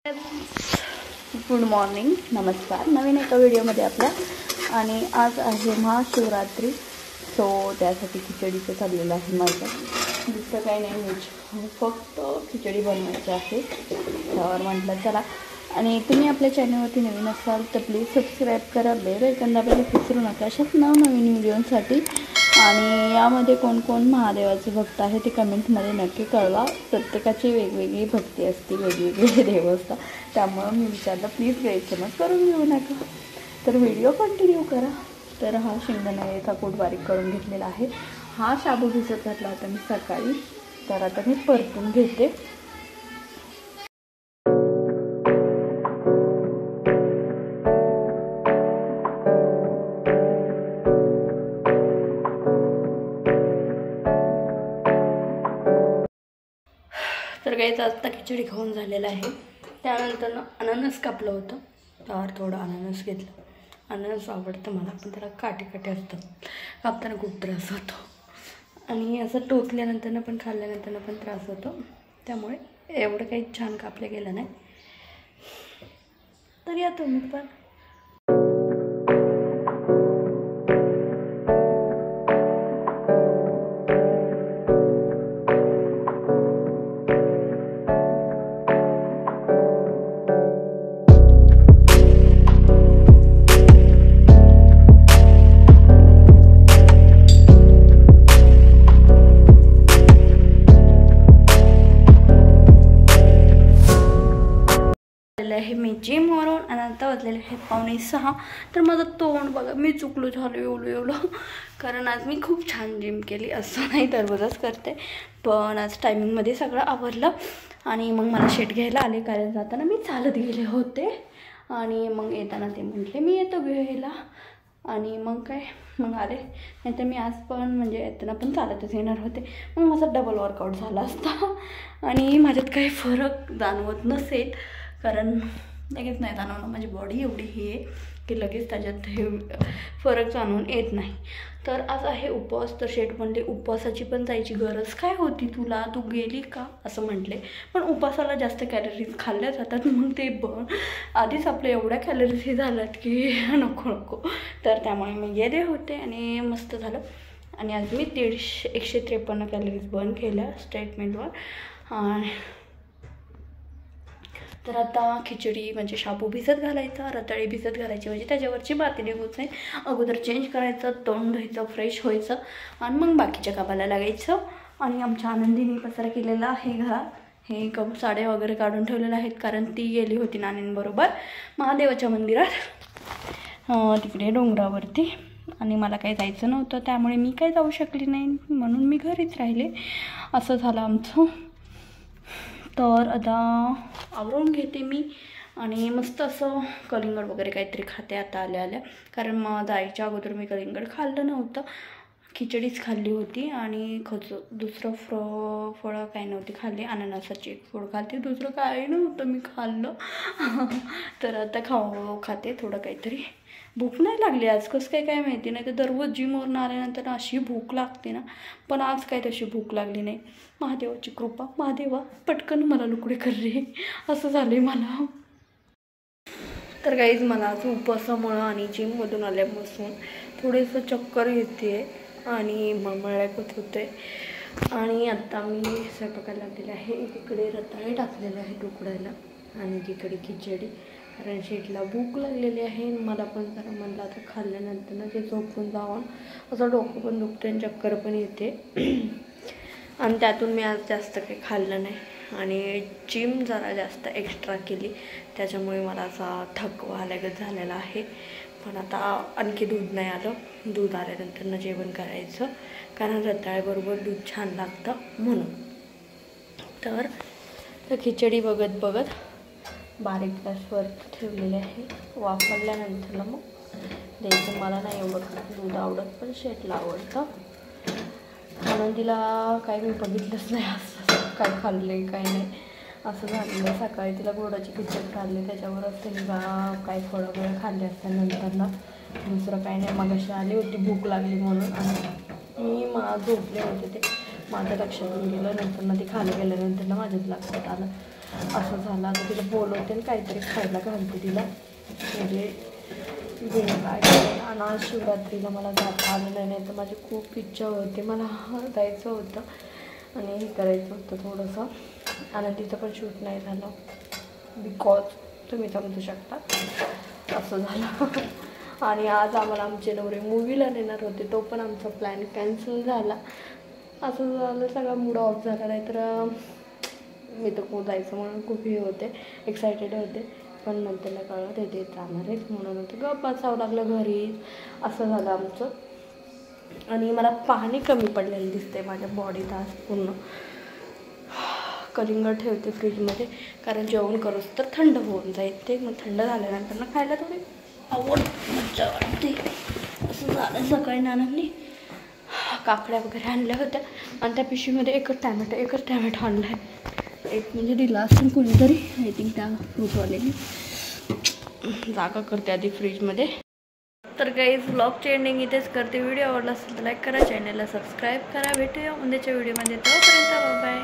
Good morning, नमस्कार. नवीन एका व्हिडिओमध्ये आपल्या. आणि आज आहे महाशिवरात्री, सो त्यासाठी खिचडीचं चाललेलं आहे माझं. दुसरं काही नाही, फक्त खिचडी बनवायची आहे. त्यावर म्हटलं चला. आणि तुम्ही आपल्या चॅनलवरती नवीन असाल तर प्लीज सबस्क्राईब करा, बेल आयकॉन दाबायला विसरू नका अशाच नवनवीन व्हिडिओसाठी. आणि यामध्ये कोण कोण महादेवाचे भक्त आहे ते कमेंटमध्ये नक्की कळवा. प्रत्येकाची वेगवेगळी भक्ती असते, वेगवेगळे देव असतात, त्यामुळं मी विचारलं प्लीज गैरसमज करून घेऊ नका. तर व्हिडिओ कंटिन्यू करा. तर हा शेंगदाण्याचा कूट बारीक करून घेतलेला आहे. हा शाबू भिजत घातला होता मी सकाळी, तर आता मी परतून घेते. तर काही आता खिचडी खाऊन झालेलं आहे. त्यानंतर अननस कापलं होतं, त्यावर थोडं अननस घेतलं. अननस आवडतं मला, पण त्याला काटे असतात, कापताना खूप त्रास होतो. आणि असं टोचल्यानंतर पण खाल्ल्यानंतर पण त्रास होतो, त्यामुळे एवढं काही छान कापलं गेलं नाही. तर या तुम्ही पण. आहे मी जिमवरून आणि आता वाजलेले आहेत 5:45. तर माझं तोंड बघा, मी चुकलो झालो एवढं कारण आज मी खूप छान जिम केली, असं नाही दररोजच करते, पण आज टायमिंगमध्ये सगळं आवरलं. आणि मग मला शेट घ्यायला आले, कारण जाताना मी चालत गेले होते आणि मग येताना ते म्हटले मी येतो घ्यायला. आणि मग आले. नाही तर मी आज पण म्हणजे येताना पण चालतच येणार होते, मग माझा डबल वर्कआउट झाला असता. आणि माझ्यात काही फरक जाणवत नसेल, कारण लगेच नाही जाणवणं, माझी बॉडी एवढी ही आहे की लगेच त्याच्यात हे फरक जाणवून येत नाही. तर आज आहे उपवास. तर शेट म्हणले उपवासाची पण जायची गरज काय होती तुला, तू गेली का असं म्हटले. पण उपवासाला जास्त कॅलरीज खाल्ल्या जातात, मग ते आधीच आपल्या एवढ्या कॅलरीज हे झाल्यात की नको. तर त्यामुळे मी गेले होते आणि मस्त झालं. आणि आज मी 153 कॅलरीज बर्न केल्या स्ट्रेटमेंटवर. तर आता खिचडी म्हणजे शाबू भिजत घालायचा, रताळी भिजत घालायची, म्हणजे त्याच्यावरची माती निघून जाईल. अगोदर चेंज करायचं, तोंड धुवायचं, फ्रेश व्हायचं आणि मग बाकीच्या कामाला लागायचं. आणि आमच्या आनंदीने पसारा केलेला आहे घरात. हे साड्या वगैरे काढून ठेवलेल्या आहेत, कारण ती गेली होती नानींबरोबर महादेवाच्या मंदिरात तिकडे डोंगरावरती. आणि मला काही जायचं नव्हतं, त्यामुळे मी काही जाऊ शकली नाही, म्हणून मी घरीच राहिले. असं झालं आमचं. तर आता आवरून घेते मी आणि मस्त असं कलिंगड वगैरे काहीतरी खाते आता आल्या, कारण मग जायच्या अगोदर मी कलिंगड खाल्लं नव्हतं, खिचडीच खाल्ली होती. आणि दुसरं फळं काही नव्हती खाल्ली, अननसाची एक फळ खाते, दुसरं काही नव्हतं मी खाल्लं. तर आता खाते थोडं काहीतरी. भूक नाही लागली आज, कसं काय माहिती नाही. तर दररोज जिमवरून आल्यानंतर अशी भूक लागते ना, पण आज काय तशी भूक लागली नाही. महादेवाची कृपा, महादेवा पटकन मला लुकडे कर रे, असं झाले मला. तर काहीच मला आज उपवासामुळं आणि जिममधून आल्यापासून थोडंसं चक्कर येते आणि मळमळत होते. आणि आता मी स्वयंपाकाला लागलेले आहे. एकीकडे रताळे टाकलेले आहेत उकडायला आणि एकीकडे खिचडी, कारण शेटला भूक लागलेली आहे. मला पण जरा म्हणलं आता खाल्ल्यानंतर ना ते झोपून जावं, असं डोकं पण दुखतं आणि चक्कर पण येते. आणि त्यातून मी आज जास्त काही खाल्लं नाही आणि जिम जरा जास्त एक्स्ट्रा केली, त्याच्यामुळे मला असा थकवा लगत झालेला आहे. पण आता आणखी दूध नाही आलं, दूध आल्यानंतर जेवण करायचं, कारण रताळ्याबरोबर दूध छान लागतं म्हणून. तर खिचडी बघत बारीक गॅसवर ठेवलेले आहे. वापरल्यानंतर मग द्यायचं. मला नाही एवढं दूध आवडत, पण शेटला आवडतं. आनंदीला काही मी बघितलंच नाही असं काय खाल्ले काय नाही, असं झालेलं. सकाळी तिला गोडाची खिचडी खाल्ली, त्याच्यावरच तिने काही फळं खाल्ले असतात. नंतर ना दुसरं काही नाही. मगाशी आली होती भूक लागली म्हणून, आणि मी झोपले होते, ते माझ्या लक्षातून गेलं. नंतर ना ते खाली गेल्यानंतर ना माझ्याच लक्षात आलं. असं झालं. आता तिला बोलवते आणि काहीतरी खायला घालते तिला, म्हणजे आणि आज शिवरात्रीला मला जाता आलं नाही, तर माझी खूप इच्छा होती, मला जायचं होतं आणि हे करायचं होतं थोडंसं. आनंदीचं पण शूट नाही झालं बिकॉज तुम्ही समजू शकता असं झालं. आणि आज आम्हाला आमचे नवरे मूवीला नेणार होते, तो पण आमचा प्लॅन कॅन्सल झाला. असं झालं, सगळा मूड ऑफ झाला. नाही तर मी तर खूप जायचं म्हणून खूप हे होते, एक्सायटेड होते, पण नंतर कळलं ते जाणार आहेत म्हणून होतं गप्प बसावं लागलं घरी. असं झालं आमचं. आणि मला पाणी कमी पडलेलं दिसते माझ्या बॉडीत आज पूर्ण. कलिंगड ठेवते फ्रीजमध्ये, कारण जेवण करूच तर थंड होऊन जाईल ते, मग थंड झाल्यानंतर ना खायला थोडी आवड मजा वाटते. असं झालं. सकाळी नानांनी काकड्या वगैरे आणल्या होत्या आणि त्या पिशवीमध्ये एकच टॅमॅटो आणला आहे. एक म्हणजे दिला असेल कोणीतरी, आय थिंक त्या फ्रूटवाल्याने. जागा करते आधी फ्रीजमध्ये. तर गाईज व्लॉगची एंडिंग इथेच करते. व्हिडिओ आवडला असेल तर लाईक करा, चॅनलला सबस्क्राईब करा. भेटूया उद्याच्या व्हिडिओमध्ये, तोपर्यंत बाय.